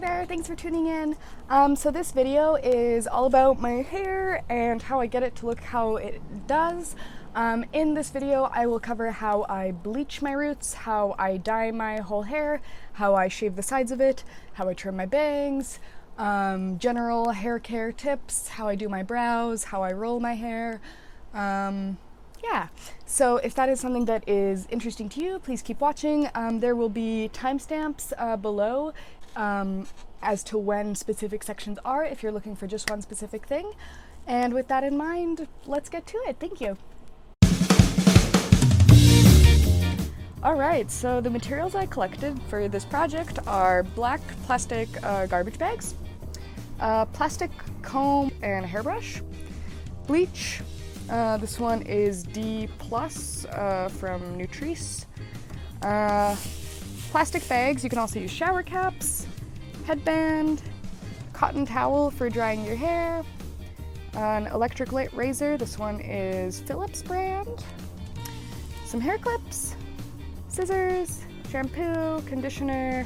there, thanks for tuning in. So this video is all about my hair and how I get it to look how it does. In this video I will cover how I bleach my roots, how I dye my whole hair, how I shave the sides of it, how I trim my bangs, general hair care tips, how I do my brows, how I roll my hair. Yeah, so if that is something that is interesting to you, please keep watching. There will be timestamps below as to when specific sections are if you're looking for just one specific thing. And with that in mind, let's get to it. Thank you. Alright, so the materials I collected for this project are black plastic garbage bags, plastic comb and hairbrush, bleach. This one is D+, from Nutrisse. Plastic bags, you can also use shower caps, headband, cotton towel for drying your hair, an electric razor, this one is Phillips brand, some hair clips, scissors, shampoo, conditioner,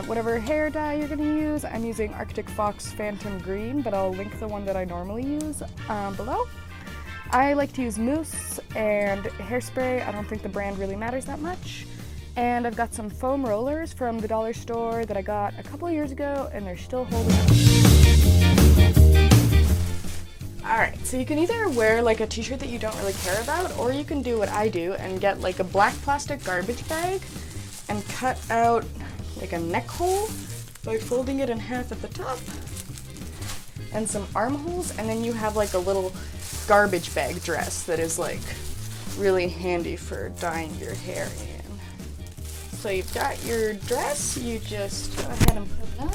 whatever hair dye you're going to use. I'm using Arctic Fox Phantom Green, but I'll link the one that I normally use below. I like to use mousse and hairspray. I don't think the brand really matters that much. And I've got some foam rollers from the dollar store that I got a couple of years ago, and they're still holding up. Alright, so you can either wear like a t-shirt that you don't really care about, or you can do what I do and get like a black plastic garbage bag and cut out like a neck hole by folding it in half at the top and some armholes, and then you have like a little garbage bag dress that is like really handy for dyeing your hair in. So you've got your dress, you just go ahead and put it on.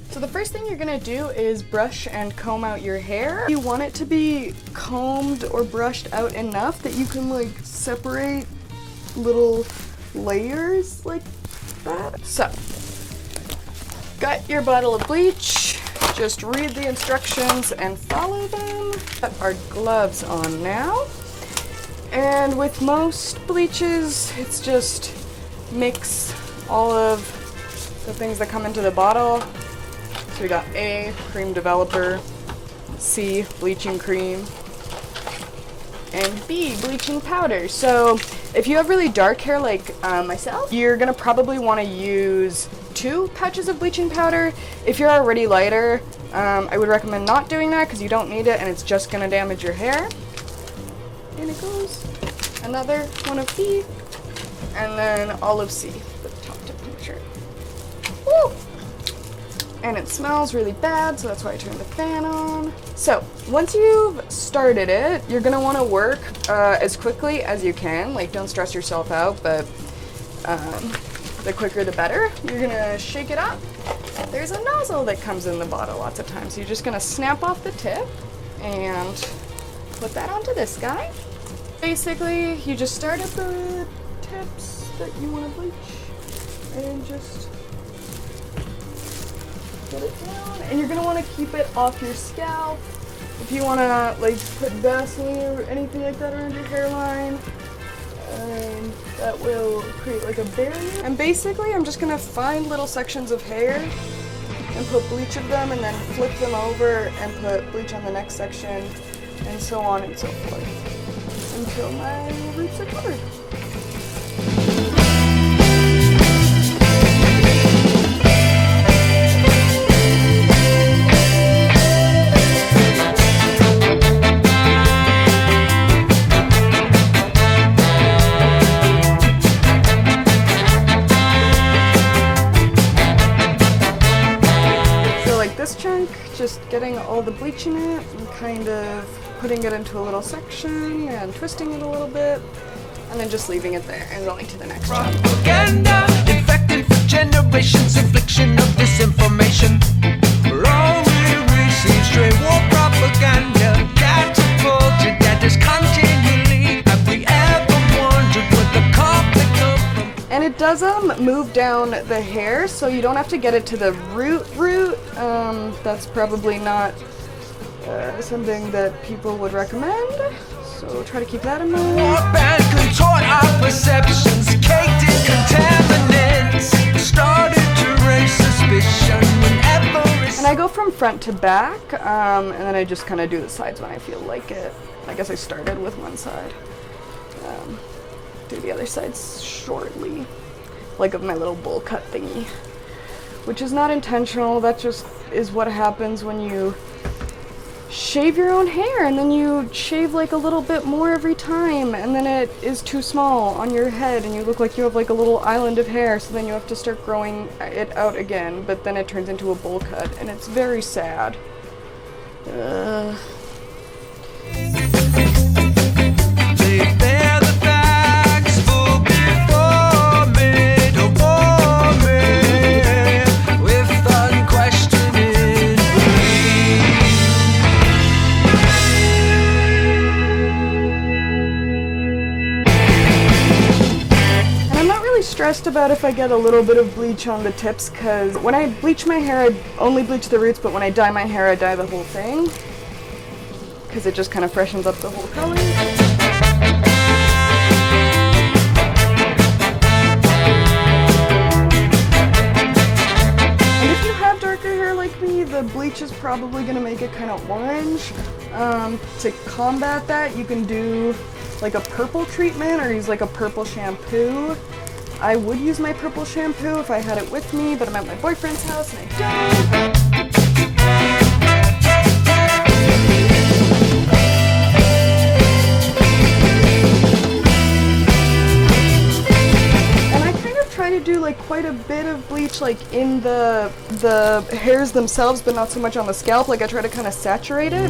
So the first thing you're gonna do is brush and comb out your hair. You want it to be combed or brushed out enough that you can like separate little layers like that. So, got your bottle of bleach. Just read the instructions and follow them. Put our gloves on now. And with most bleaches, it's just mix all of the things that come into the bottle. So we got A, cream developer, C, bleaching cream, and B, bleaching powder. So if you have really dark hair like myself, you're gonna probably wanna use 2 pouches of bleaching powder. If you're already lighter, I would recommend not doing that because you don't need it and it's just gonna damage your hair. And it goes another one of B, and then all of C, the top tip of the shirt. Woo! And it smells really bad, so that's why I turned the fan on. So once you've started it, you're gonna wanna work as quickly as you can. Like, don't stress yourself out, but the quicker the better. You're gonna shake it up. There's a nozzle that comes in the bottle lots of times. So you're just gonna snap off the tip and put that onto this guy. Basically, you just start at the tips that you wanna bleach and just put it down. And you're gonna wanna keep it off your scalp. If you wanna like put Vaseline or anything like that around your hairline, that will create like a barrier. And basically I'm just gonna find little sections of hair and put bleach of them and then flip them over and put bleach on the next section and so on and so forth until my roots are covered. Just getting all the bleach in it and kind of putting it into a little section and twisting it a little bit and then just leaving it there and going to the next one. Propaganda, infected for generations, infliction of disinformation. All we receive straight war propaganda, catapulted that is continually. Have we ever wondered what the conflict come from? And it does move down the hair, so you don't have to get it to the root. That's probably not something that people would recommend, so try to keep that in mind. Warp and contort our perceptions, caked in contamination. front to back, and then I just kind of do the sides when I feel like it. I guess I started with one side. Do the other side shortly, like of my little bowl cut thingy, which is not intentional. That just is what happens when you shave your own hair, and then you shave like a little bit more every time, and then it is too small on your head and you look like you have like a little island of hair, so then you have to start growing it out again, but then it turns into a bowl cut and it's very sad. Stressed about if I get a little bit of bleach on the tips, because when I bleach my hair I only bleach the roots, but when I dye my hair I dye the whole thing because it just kind of freshens up the whole color. And if you have darker hair like me, the bleach is probably going to make it kind of orange. To combat that, you can do like a purple treatment or use like a purple shampoo. I would use my purple shampoo if I had it with me, but I'm at my boyfriend's house and I don't. And I kind of try to do like quite a bit of bleach like in the hairs themselves, but not so much on the scalp. Like I try to kind of saturate it.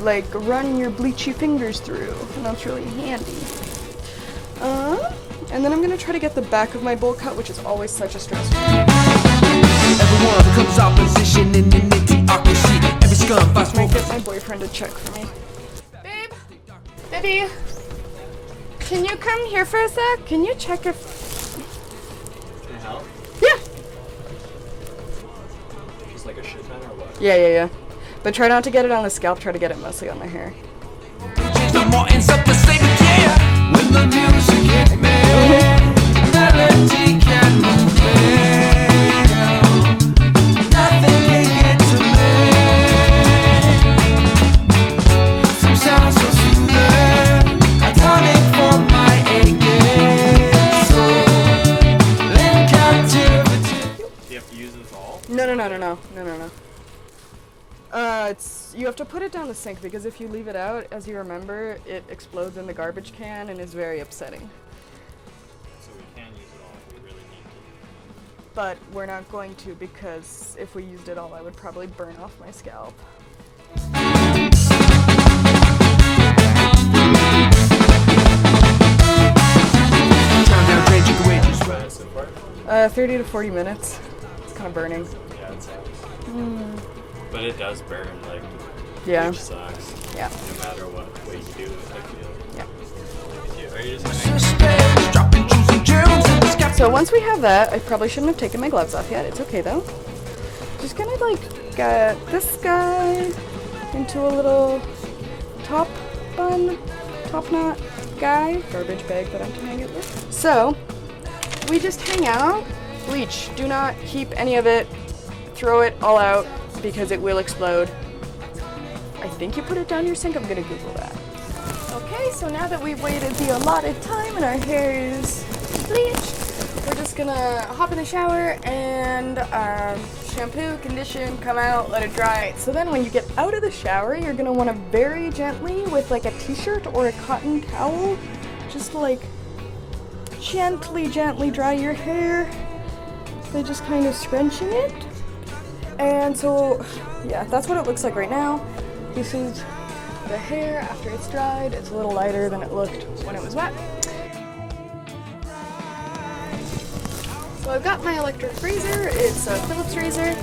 Like run your bleachy fingers through, and that's really handy. And then I'm gonna try to get the back of my bowl cut, which is always such a stress. Everyone becomes opposition in the nitty-ocracy. Every scum fights for. I get my boyfriend to check for me. Babe, baby, can you come here for a sec? Can you check if? Can I help? Yeah. Just like a shit ton or what? Yeah. But try not to get it on the scalp, try to get it mostly on the hair. The more ends up the same again. When the music hit me, melody can move me. Nothing can get to me. Some sounds so soothing, a tonic for my aching soul. In captivity. Do you have to use this all? No. You have to put it down the sink because if you leave it out, as you remember, it explodes in the garbage can and is very upsetting. So we can use it all if we really need to. But we're not going to because if we used it all, I would probably burn off my scalp. So far? 30 to 40 minutes. It's kind of burning. Yeah, it sucks. But it does burn, like, Yeah. which sucks. Yeah. No matter what way you do it, I feel. Yeah. Are you just gonna... So once we have that, I probably shouldn't have taken my gloves off yet. It's okay though. Just gonna like get this guy into a little top knot guy, garbage bag that I'm tying it with. So we just hang out. Bleach. Do not keep any of it. Throw it all out because it will explode. I think you put it down your sink. I'm gonna Google that. Okay, so now that we've waited the allotted time and our hair is bleached, we're just gonna hop in the shower and shampoo, condition, come out, let it dry. So then when you get out of the shower, you're gonna wanna very gently with like a t-shirt or a cotton towel, just like gently dry your hair by just kind of scrunching it. And so, yeah, that's what it looks like right now. This is the hair after it's dried. It's a little lighter than it looked when it was wet. So I've got my electric razor, it's a Phillips Razor.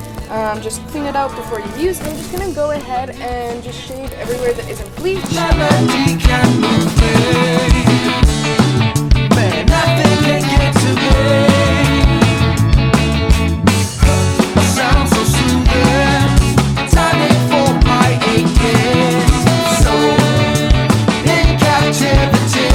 Just clean it out before you use it. I'm just gonna go ahead and just shave everywhere that isn't bleach. Melody can move me. Man, nothing can get to me. A sound so soothing, timing for my aching soul in captivity.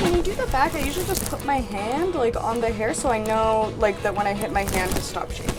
When you do the back, I usually just put my hand like on the hair so I know like that when I hit my hand to stop shaving.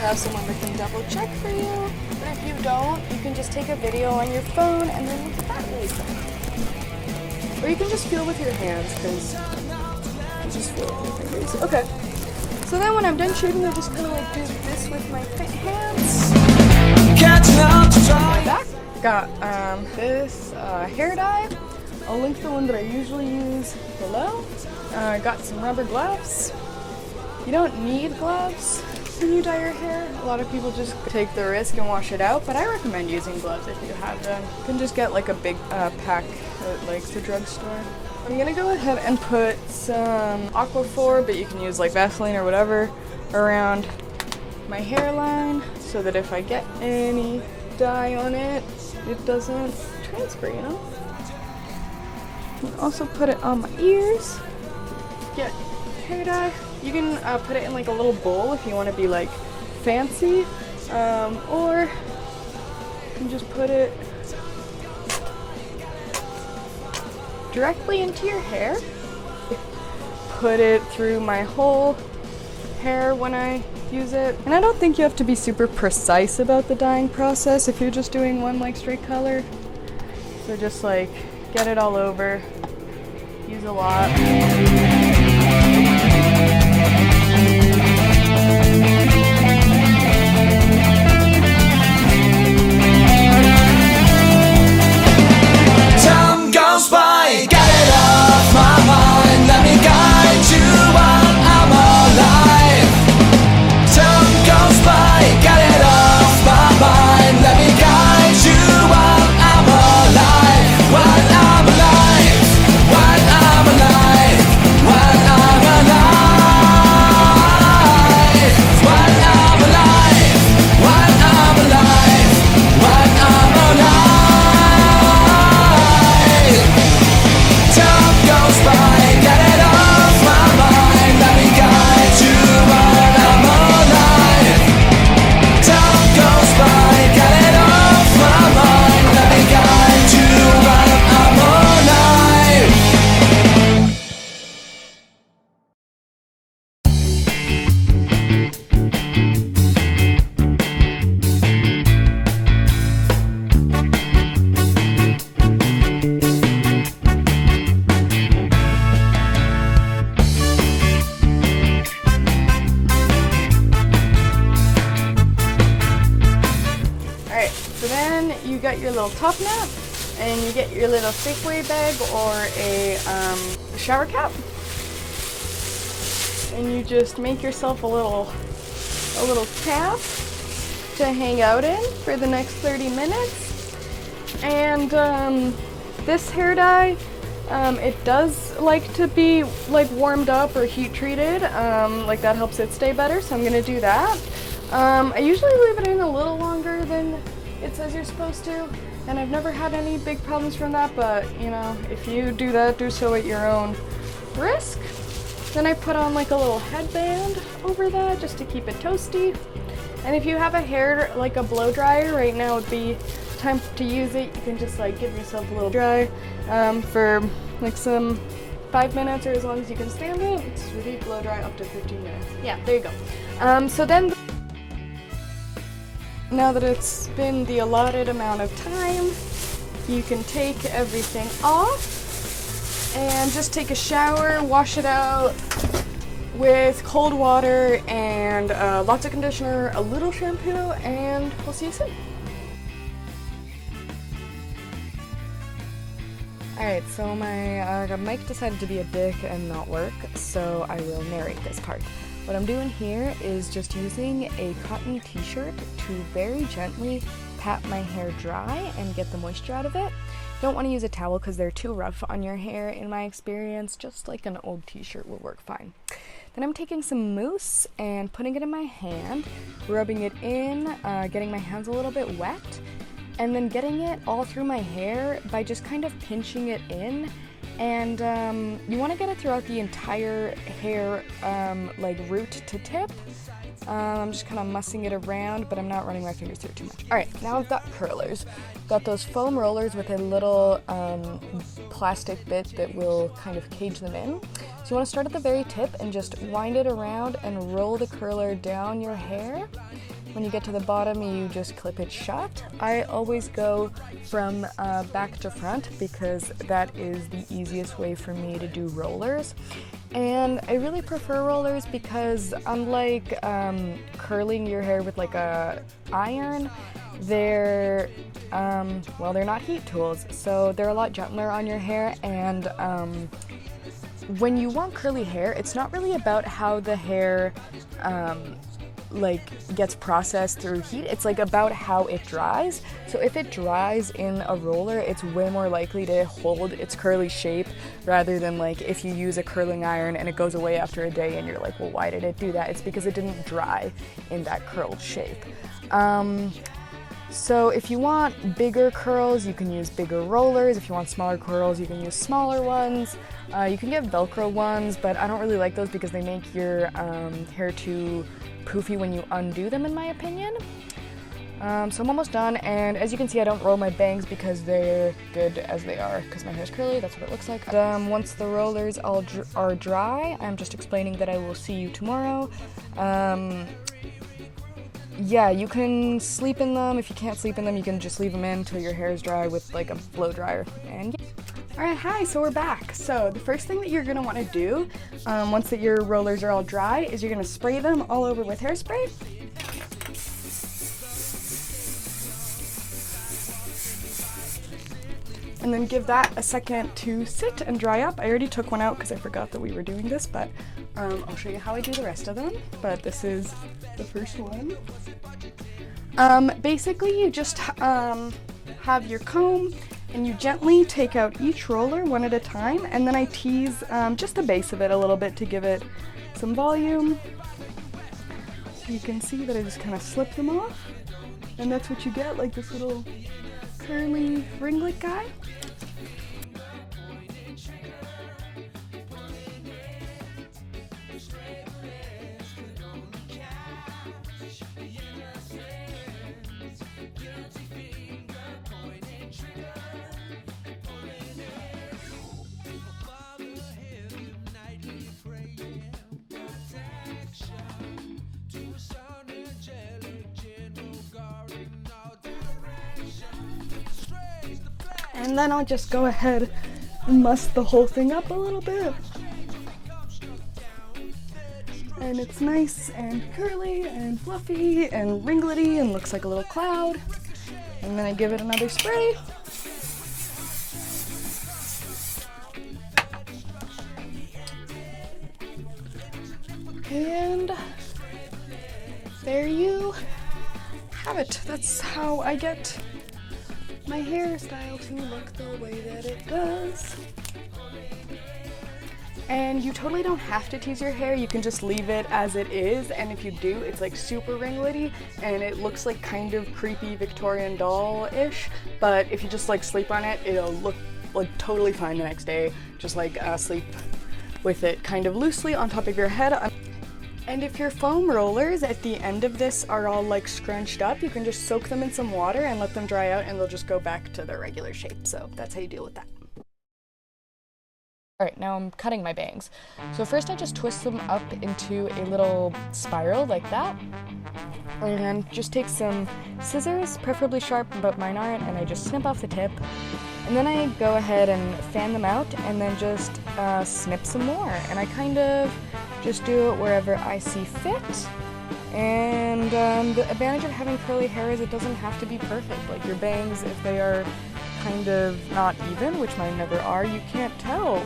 Have someone that can double check for you, but if you don't, you can just take a video on your phone and then look at that really quick. Or you can just feel with your hands, because you just feel with your fingers. Okay, so then when I'm done shaving, I just kind of like do this with my hands. My back got this hair dye. I'll link the one that I usually use below. I got some rubber gloves. You don't need gloves when you dye your hair. A lot of people just take the risk and wash it out, but I recommend using gloves if you have them. You can just get like a big pack at like the drugstore. I'm gonna go ahead and put some Aquaphor, but you can use like Vaseline or whatever, around my hairline so that if I get any dye on it, it doesn't transfer, you know? You can also put it on my ears. Get hair dye. You can put it in like a little bowl if you want to be like fancy, or you can just put it directly into your hair. Put it through my whole hair when I use it. And I don't think you have to be super precise about the dyeing process if you're just doing one like straight color. So just like get it all over, use a lot. Time goes by, get it off my mind. Let me guide you while I'm alive. Time goes by, get it off my mind. Let me guide you while I'm alive. While I'm alive. While I'm alive. While I'm alive. While I'm alive. While I'm alive. While I'm alive. Time goes by, get it off my mind. Let me guide you while I'm alive. Time goes by, get it off my mind. Let me guide you while I'm alive. Alright, so then you got your little top knot, and you get your little Safeway bag or a shower cap, and you just make yourself a little cap to hang out in for the next 30 minutes. And this hair dye, it does like to be like warmed up or heat treated, like that helps it stay better, so I'm gonna do that. I usually leave it in a little longer than it says you're supposed to, and I've never had any big problems from that, but you know, if you do that, do so at your own risk. Then I put on like a little headband over that just to keep it toasty. And if you have a hair, like a blow dryer, right now would be time to use it. You can just like give yourself a little dry for like some 5 minutes or as long as you can stand it. It's really blow dry up to 15 minutes. Yeah, there you go. So then, now that it's been the allotted amount of time, you can take everything off and just take a shower, wash it out with cold water and lots of conditioner, a little shampoo, and we'll see you soon. Alright, so my mic decided to be a dick and not work, so I will narrate this part. What I'm doing here is just using a cotton t-shirt to very gently pat my hair dry and get the moisture out of it. Don't want to use a towel because they're too rough on your hair in my experience. Just like an old t-shirt will work fine. Then I'm taking some mousse and putting it in my hand, rubbing it in, getting my hands a little bit wet, and then getting it all through my hair by just kind of pinching it in. And you want to get it throughout the entire hair, like root to tip. I'm just kind of mussing it around, but I'm not running my fingers through it too much. Alright, now I've got curlers. Got those foam rollers with a little plastic bit that will kind of cage them in. So you want to start at the very tip and just wind it around and roll the curler down your hair. When you get to the bottom, you just clip it shut. I always go from back to front because that is the easiest way for me to do rollers. And I really prefer rollers because unlike curling your hair with like a iron, they're not heat tools, so they're a lot gentler on your hair. And when you want curly hair, it's not really about how the hair gets processed through heat. It's like about how it dries. So if it dries in a roller, it's way more likely to hold its curly shape rather than like if you use a curling iron and it goes away after a day and you're like, well, why did it do that? It's because it didn't dry in that curled shape. So if you want bigger curls, you can use bigger rollers. If you want smaller curls, you can use smaller ones. You can get Velcro ones, but I don't really like those because they make your hair too poofy when you undo them, in my opinion. So I'm almost done, and as you can see, I don't roll my bangs because they're good as they are because my hair's curly. That's what it looks like. Once the rollers all are dry, I'm just explaining that I will see you tomorrow. Yeah, you can sleep in them. If you can't sleep in them, you can just leave them in until your hair is dry with like a blow dryer. And yeah. Alright, hi, so we're back. So the first thing that you're going to want to do, once that your rollers are all dry, is you're going to spray them all over with hairspray. And then give that a second to sit and dry up. I already took one out because I forgot that we were doing this, but I'll show you how I do the rest of them. But this is the first one. Basically, you just have your comb and you gently take out each roller one at a time, and then I tease just the base of it a little bit to give it some volume. You can see that I just kind of slip them off, and that's what you get, like this little curly ringlet guy. And then I'll just go ahead and muss the whole thing up a little bit. And it's nice and curly and fluffy and ringlety and looks like a little cloud. And then I give it another spray. And there you have it. That's how I get my hairstyle to look the way that it does. And you totally don't have to tease your hair, you can just leave it as it is, and if you do, it's like super ringlety and it looks like kind of creepy Victorian doll-ish, but if you just like sleep on it, it'll look like totally fine the next day. Just like sleep with it kind of loosely on top of your head. And if your foam rollers at the end of this are all like scrunched up, you can just soak them in some water and let them dry out and they'll just go back to their regular shape. So that's how you deal with that. Alright, now I'm cutting my bangs. So first I just twist them up into a little spiral like that. And just take some scissors, preferably sharp, but mine aren't, and I just snip off the tip. And then I go ahead and fan them out and then just snip some more. And I kind of Just do it wherever I see fit. And the advantage of having curly hair is it doesn't have to be perfect. Like your bangs, if they are kind of not even, which mine never are, you can't tell.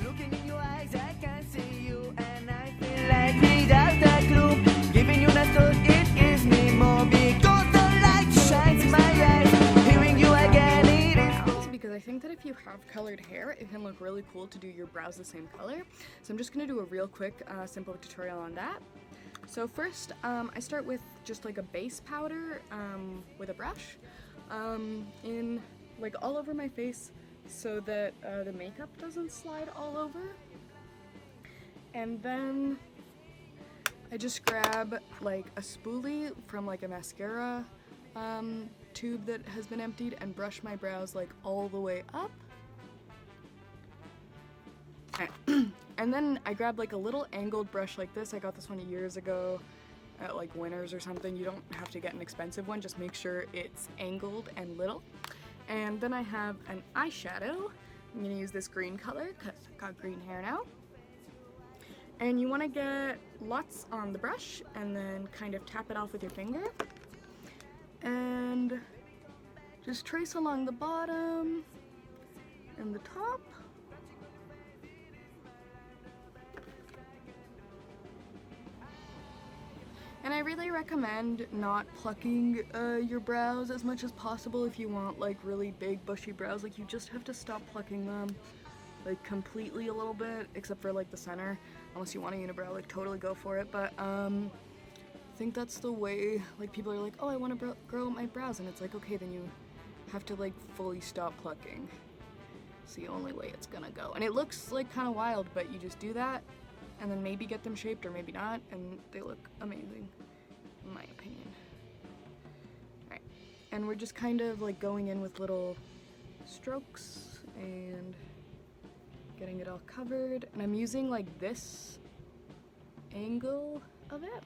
Looking in your eyes, I can see you, and I feel like without a clue, giving you that thought, it gives me more because the light shines in my eyes. Hearing you again, it is. Because I think that if you have colored hair, it can look really cool to do your brows the same color. So I'm just gonna do a real quick, simple tutorial on that. So first, I start with just like a base powder with a brush in like all over my face so that the makeup doesn't slide all over. And then I just grab like a spoolie from like a mascara tube that has been emptied and brush my brows like all the way up. And then I grab like a little angled brush like this. I got this one years ago at like Winners or something. You don't have to get an expensive one, just make sure it's angled and little. And then I have an eyeshadow. I'm gonna use this green color because I've got green hair now. And you wanna get lots on the brush and then kind of tap it off with your finger. And just trace along the bottom and the top. And I really recommend not plucking your brows as much as possible if you want like really big bushy brows. Like you just have to stop plucking them like completely a little bit, except for like the center. Unless you want a unibrow, like totally go for it. But I think that's the way, like people are like, oh, I want to grow my brows, and it's like, okay, then you have to like fully stop plucking. It's the only way it's gonna go. And it looks like kind of wild, but you just do that and then maybe get them shaped or maybe not, and they look amazing, in my opinion. Alright, and we're just kind of like going in with little strokes and getting it all covered, and I'm using like this angle of it.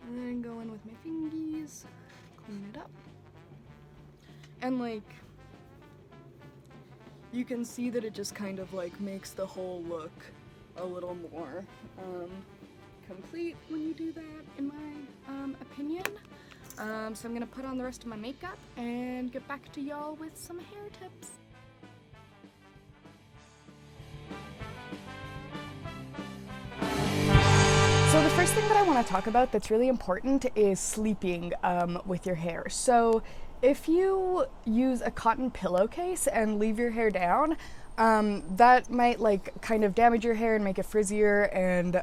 And then go in with my fingies, clean it up. And like, you can see that it just kind of like makes the whole look a little more complete when you do that, in my opinion. So I'm gonna put on the rest of my makeup and get back to y'all with some hair tips. So the first thing that I want to talk about that's really important is sleeping with your hair. So if you use a cotton pillowcase and leave your hair down, that might like kind of damage your hair and make it frizzier, and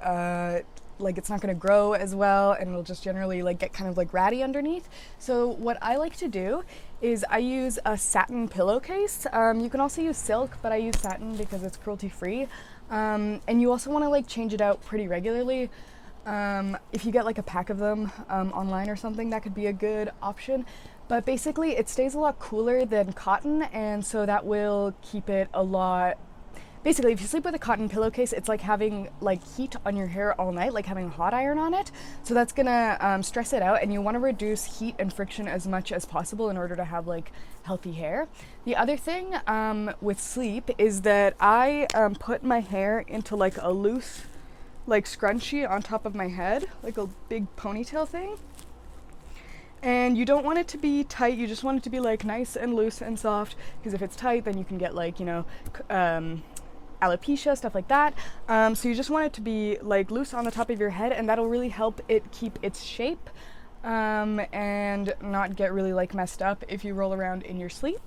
like it's not going to grow as well, and it'll just generally like get kind of like ratty underneath. So what I like to do is I use a satin pillowcase. You can also use silk, but I use satin because it's cruelty free. And you also want to like change it out pretty regularly. If you get like a pack of them online or something, that could be a good option. But basically it stays a lot cooler than cotton, and so that will keep it a lot. Basically, if you sleep with a cotton pillowcase, it's like having like heat on your hair all night, like having a hot iron on it. So that's gonna stress it out, and you want to reduce heat and friction as much as possible in order to have like healthy hair. The other thing with sleep is that I put my hair into like a loose like scrunchie on top of my head, like a big ponytail thing. And you don't want it to be tight, you just want it to be like nice and loose and soft, because if it's tight then you can get like, you know, alopecia, stuff like that. So you just want it to be like loose on the top of your head, and that'll really help it keep its shape and not get really like messed up if you roll around in your sleep.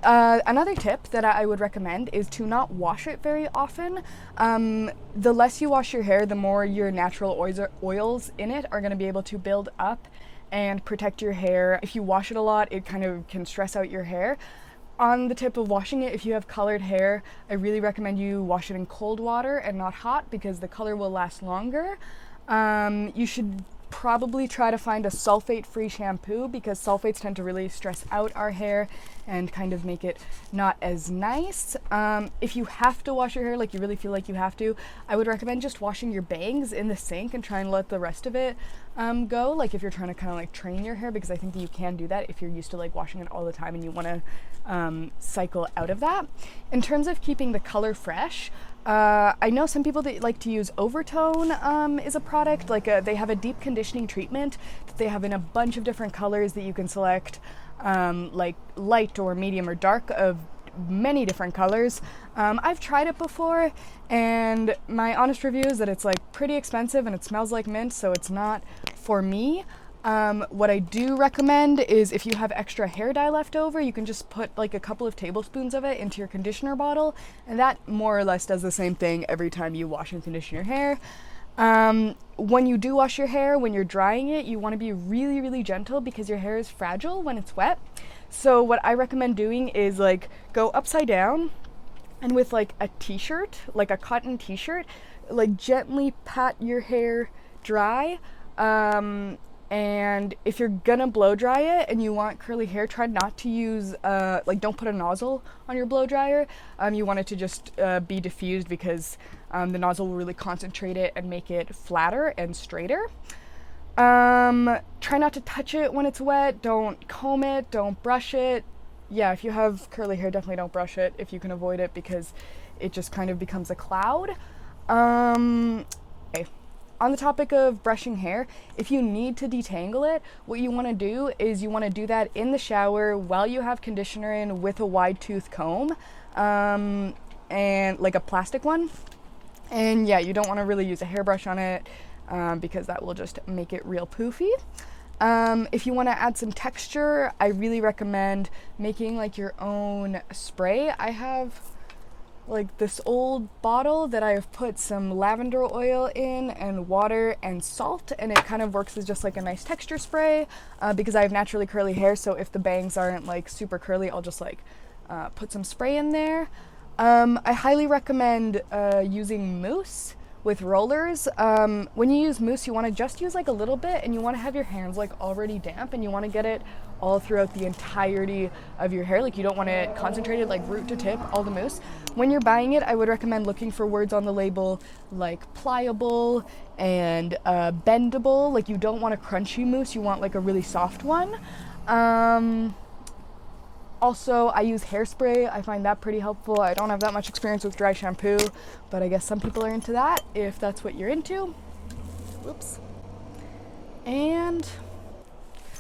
Another tip that I would recommend is to not wash it very often. The less you wash your hair, the more your natural oils in it are going to be able to build up and protect your hair. If you wash it a lot, it kind of can stress out your hair. On the tip of washing it, if you have colored hair, I really recommend you wash it in cold water and not hot, because the color will last longer. You should probably try to find a sulfate-free shampoo, because sulfates tend to really stress out our hair and kind of make it not as nice. If you have to wash your hair, like you really feel like you have to, I would recommend just washing your bangs in the sink and try and let the rest of it go, like if you're trying to kind of like train your hair, because I think that you can do that if you're used to like washing it all the time and you want to cycle out of that. In terms of keeping the color fresh, I know some people that like to use Overtone is a product, like they have a deep conditioning treatment that they have in a bunch of different colors that you can select, like light or medium or dark, of many different colors. I've tried it before, and my honest review is that it's like pretty expensive and it smells like mint, so it's not for me. What I do recommend is if you have extra hair dye left over, you can just put like a couple of tablespoons of it into your conditioner bottle, and that more or less does the same thing every time you wash and condition your hair. When you do wash your hair, when you're drying it, you want to be really, really gentle because your hair is fragile when it's wet. So what I recommend doing is like go upside down, and with like a t-shirt, like a cotton t-shirt, like gently pat your hair dry. And if you're gonna blow dry it and you want curly hair, try not to use, like don't put a nozzle on your blow dryer. You want it to just be diffused, because the nozzle will really concentrate it and make it flatter and straighter. Try not to touch it when it's wet. Don't comb it, don't brush it. Yeah, if you have curly hair, definitely don't brush it if you can avoid it, because it just kind of becomes a cloud. Okay. On the topic of brushing hair, if you need to detangle it, what you want to do is you want to do that in the shower while you have conditioner in, with a wide tooth comb, and like a plastic one. And yeah, you don't want to really use a hairbrush on it, because that will just make it real poofy. If you want to add some texture, I really recommend making like your own spray. I have like this old bottle that I have put some lavender oil in and water and salt, and it kind of works as just like a nice texture spray, because I have naturally curly hair, so if the bangs aren't like super curly, I'll just like put some spray in there. I highly recommend using mousse with rollers. When you use mousse, you want to just use like a little bit, and you want to have your hands like already damp, and you want to get it all throughout the entirety of your hair. Like you don't want it concentrated like root to tip, all the mousse. When you're buying it, I would recommend looking for words on the label like pliable and bendable. Like you don't want a crunchy mousse, you want like a really soft one. Also, I use hairspray. I find that pretty helpful. I don't have that much experience with dry shampoo, but I guess some people are into that if that's what you're into. Whoops. And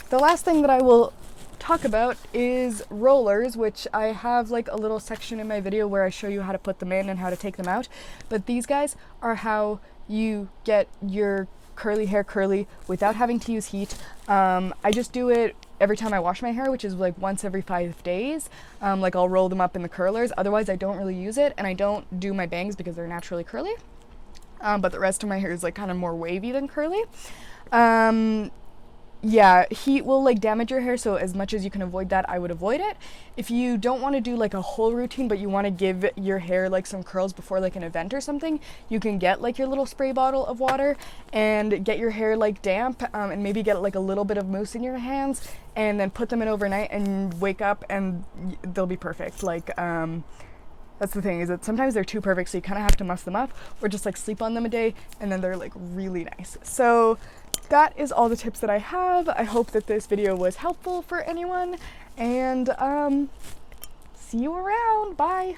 the last thing that I will talk about is rollers, which I have like a little section in my video where I show you how to put them in and how to take them out. But these guys are how you get your curly hair curly without having to use heat. I just do it every time I wash my hair, which is like once every 5 days. Like I'll roll them up in the curlers. Otherwise I don't really use it, and I don't do my bangs because they're naturally curly. But the rest of my hair is like kind of more wavy than curly. Yeah, heat will like damage your hair, so as much as you can avoid that, I would avoid it. If you don't want to do like a whole routine, but you want to give your hair like some curls before like an event or something, you can get like your little spray bottle of water and get your hair like damp, and maybe get like a little bit of mousse in your hands, and then put them in overnight and wake up and they'll be perfect. Like that's the thing, is that sometimes they're too perfect, so you kind of have to muss them up or just like sleep on them a day, and then they're like really nice. So that is all the tips that I have. I hope that this video was helpful for anyone, and see you around. Bye.